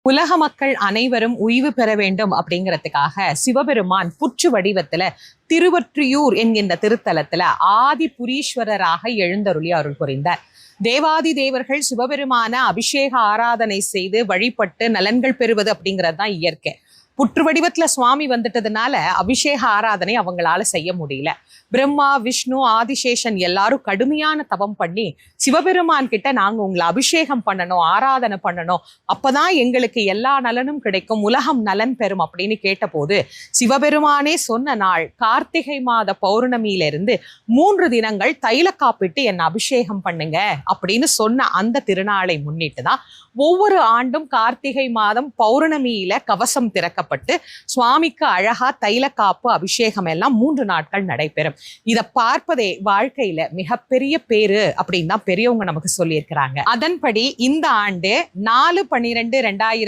உலக மக்கள் அனைவரும் உய்வு பெற வேண்டும் அப்படிங்கிறதுக்காக சிவபெருமான் புற்று வடிவத்துல திருவொற்றியூர் என்கின்ற திருத்தலத்துல ஆதிபுரீஸ்வரராக எழுந்தருளி அருள் புரிந்தார். தேவாதி தேவர்கள் சிவபெருமான அபிஷேக ஆராதனை செய்து வழிபட்டு நலன்கள் பெறுவது அப்படிங்கிறது தான் இயற்கை. புற்று வடிவத்துல சுவாமி வந்துட்டதுனால அபிஷேக ஆராதனை அவங்களால செய்ய முடியல. பிரம்மா, விஷ்ணு, ஆதிசேஷன் எல்லாரும் கடுமையான தவம் பண்ணி சிவபெருமான் கிட்ட நாங்க உங்களை அபிஷேகம் பண்ணணும், ஆராதனை பண்ணணும், அப்பதான் எங்களுக்கு எல்லா நலனும் கிடைக்கும், உலகம் நலன் பெறும் அப்படின்னு கேட்டபோது சிவபெருமானே சொன்ன நாள் கார்த்திகை மாத பௌர்ணமியிலிருந்து 3 தினங்கள் தைல காப்பிட்டு என்ன அபிஷேகம் பண்ணுங்க அப்படின்னு சொன்ன அந்த திருநாளை முன்னிட்டு தான் ஒவ்வொரு ஆண்டும் கார்த்திகை மாதம் பௌர்ணமியில கவசம் திறக்கப்பட்டு சுவாமிக்கு அழகா தைல காப்பு அபிஷேகம் எல்லாம் 3 நாட்கள் நடைபெறும். இதை பார்ப்பதே வாழ்க்கையில மிகப்பெரிய பேரு அப்படின்னு தான் பெரியவங்க நமக்கு சொல்லியிருக்கிறாங்க. அதன்படி இந்த ஆண்டு 4/12/2000